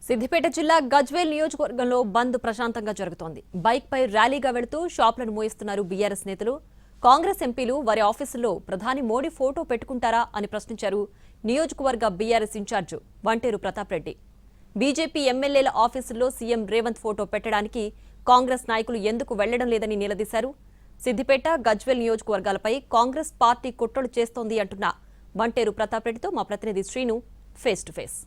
సిద్దిపేట జిల్లా గజ్వేల్ నియోజకవర్గంలో బంద్ ప్రశాంతంగా జరుగుతోంది. బైక్ పై ర్యాలీగా వెళుతూ షాపులను మోయిస్తున్నారు బీఆర్ఎస్ నేతలు. కాంగ్రెస్ ఎంపీలు వారి ఆఫీసుల్లో ప్రధాని మోడీ ఫోటో పెట్టుకుంటారా అని ప్రశ్నించారు నియోజకవర్గ BRS in charge Vanteru Pratap Reddy. BJP ఎమ్మెల్యేల ఆఫీసుల్లో సీఎం రేవంత్ ఫోటో పెట్టడానికి కాంగ్రెస్ నాయకులు ఎందుకు వెళ్లడం లేదని నిలదీశారు. సిద్దిపేట గజ్వేల్ నియోజకవర్గాలపై కాంగ్రెస్ పార్టీ కుట్రలు చేస్తోంది అంటున్న వంటేరు ప్రతాప్ రెడ్డితో మా ప్రతినిధి Srinu face to face.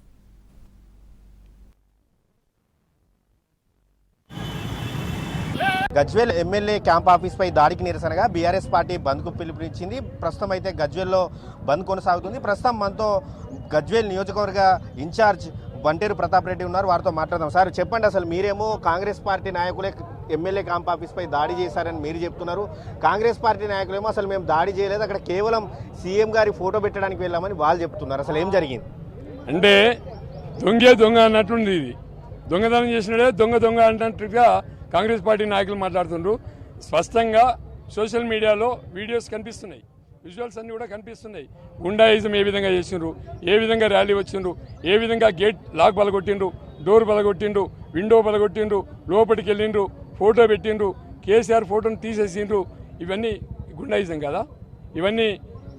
Gajwel MLA camp ఆఫీస్పై దాడికి నిరసనగా బీఆర్ఎస్ పార్టీ బంద్కు పిలుపునిచ్చింది. ప్రస్తుతం అయితే గజ్వేల్లో బంద్ కొనసాగుతుంది. ప్రస్తుతం మనతో గజ్వేల్ నియోజకవర్గ ఇన్ఛార్జ్ వంటేరు ప్రతాప్ రెడ్డి ఉన్నారు. వారితో మాట్లాడదాం. సార్ చెప్పండి, అసలు మీరేమో కాంగ్రెస్ పార్టీ నాయకులే ఎమ్మెల్యే క్యాంప్ ఆఫీస్పై దాడి చేశారని మీరు చెప్తున్నారు. కాంగ్రెస్ పార్టీ నాయకులేమో అసలు మేము దాడి చేయలేదు, అక్కడ కేవలం సీఎం గారి ఫోటో పెట్టడానికి వెళ్ళామని వాళ్ళు చెప్తున్నారు. అసలు ఏం జరిగింది అంటే దొంగ అన్నట్లుంది. ఇది దొంగతనం చేసినడే దొంగ అన్నట్టుగా కాంగ్రెస్ పార్టీ నాయకులు మాట్లాడుతుండ్రు. స్పష్టంగా సోషల్ మీడియాలో వీడియోస్ కనిపిస్తున్నాయి, విజువల్స్ అన్నీ కూడా కనిపిస్తున్నాయి. గుండాయిజం ఏ విధంగా చేసిండ్రు, ఏ విధంగా ర్యాలీ వచ్చిండ్రు, ఏ విధంగా గేట్ లాక్ బలగొట్టిండ్రు, డోర్ బలగొట్టిండ్రు, విండో బలగొట్టిండ్రు, లోపలికి వెళ్ళిండ్రు, ఫోటో పెట్టిండ్రు, కేసీఆర్ ఫోటోను తీసేసిండ్రు. ఇవన్నీ గుండాయిజం కదా? ఇవన్నీ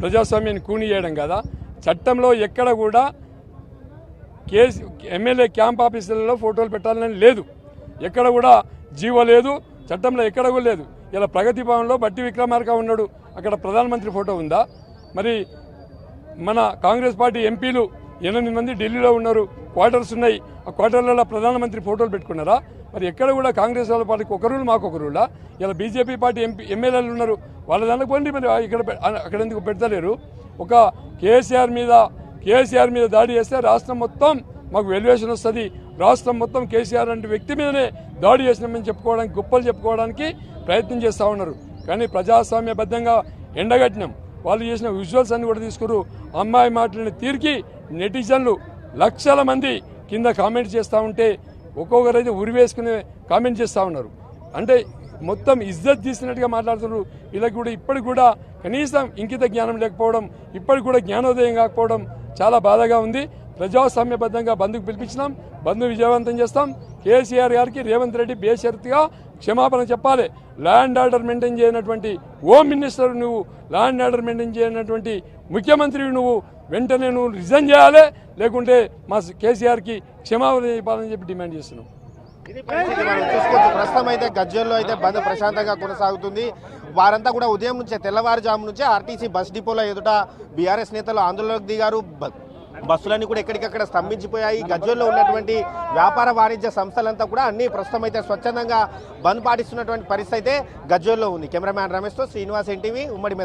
ప్రజాస్వామ్యాన్ని కూని చేయడం కదా? చట్టంలో ఎక్కడ కూడా ఎమ్మెల్యే క్యాంప్ ఆఫీసులలో ఫోటోలు పెట్టాలని లేదు, ఎక్కడ కూడా జీవో లేదు, చట్టంలో ఎక్కడ కూడా లేదు. ఇలా ప్రగతి భవన్లో బట్టి విక్రమార్క ఉన్నాడు, అక్కడ ప్రధానమంత్రి ఫోటో ఉందా? మరి మన కాంగ్రెస్ పార్టీ ఎంపీలు 8 మంది ఢిల్లీలో ఉన్నారు, క్వార్టర్స్ ఉన్నాయి, ఆ క్వార్టర్లలో ప్రధానమంత్రి ఫోటోలు పెట్టుకున్నారా? మరి ఎక్కడ కూడా కాంగ్రెస్ వాళ్ళ పార్టీకి ఒక రూల్ మాకు ఒక రూలా? ఇలా బీజేపీ పార్టీ ఎమ్మెల్యేలు ఉన్నారు, వాళ్ళ దానికి పోండి, మరి అక్కడ ఎందుకు పెడతలేరు? ఒక కేసీఆర్ మీద దాడి చేస్తే రాష్ట్రం మొత్తం మాకు వెల్యువేషన్ వస్తుంది, రాష్ట్రం మొత్తం కేసీఆర్ అంటే వ్యక్తి మీదనే దాడి చేసినామని చెప్పుకోవడానికి, గొప్పలు చెప్పుకోవడానికి ప్రయత్నం చేస్తూ ఉన్నారు. కానీ ప్రజాస్వామ్యబద్ధంగా ఎండగట్టినాం. వాళ్ళు చేసిన విజువల్స్ అన్ని కూడా తీసుకురు. అమ్మాయి మాటలని తీరికి నెటిజన్లు లక్షల మంది కింద కామెంట్ చేస్తూ ఉంటే ఒక్కొక్కరైతే ఉరివేసుకునే కామెంట్ చేస్తూ ఉన్నారు. అంటే మొత్తం ఇజ్జత్ తీసినట్టుగా మాట్లాడుతున్నారు. వీళ్ళకి కూడా ఇప్పటికి కూడా కనీసం ఇంకిత జ్ఞానం లేకపోవడం, ఇప్పటికి కూడా జ్ఞానోదయం కాకపోవడం చాలా బాధగా ఉంది. ప్రజాస్వామ్యబద్ధంగా బంద్కు పిలిపించినాం, బంద్ విజయవంతం చేస్తాం. కేసీఆర్ గారికి రేవంత్ రెడ్డి బేషరతుగా క్షమాపణ చెప్పాలి. ల్యాండ్ ఆర్డర్ మెయింటైన్ చేయనటువంటి హోమ్ మినిస్టర్ నువ్వు, ల్యాండ్ ఆర్డర్ మెయింటైన్ చేయనటువంటి ముఖ్యమంత్రి నువ్వు, వెంటనే నువ్వు రిజైన్ చేయాలి, లేకుంటే మా కేసీఆర్కి క్షమాపణ చెప్పాలని చెప్పి డిమాండ్ చేస్తున్నాం. చూసుకోవచ్చు. ప్రస్తుతం అయితే గజ్వేల్లో అయితే బంద్ ప్రశాంతంగా కొనసాగుతుంది. వారంతా కూడా ఉదయం నుంచే, తెల్లవారుజాము నుంచే ఆర్టీసీ బస్ డిపోలో ఎదుట బీఆర్ఎస్ నేతలు ఆందోళనకు దిగారు. బస్సులన్నీ కూడా ఎక్కడికక్కడ స్తంభించిపోయాయి. గజ్వేల్లో ఉన్నటువంటి వ్యాపార వాణిజ్య సంస్థలంతా కూడా అన్ని ప్రస్తుతం అయితే స్వచ్ఛందంగా బంద్ పాటిస్తున్నటువంటి పరిస్థితి అయితే గజ్వేల్లో ఉంది. కెమెరామ్యాన్ రమేష్తో శ్రీనివాస్, ఎన్టీవీ, ఉమ్మడి.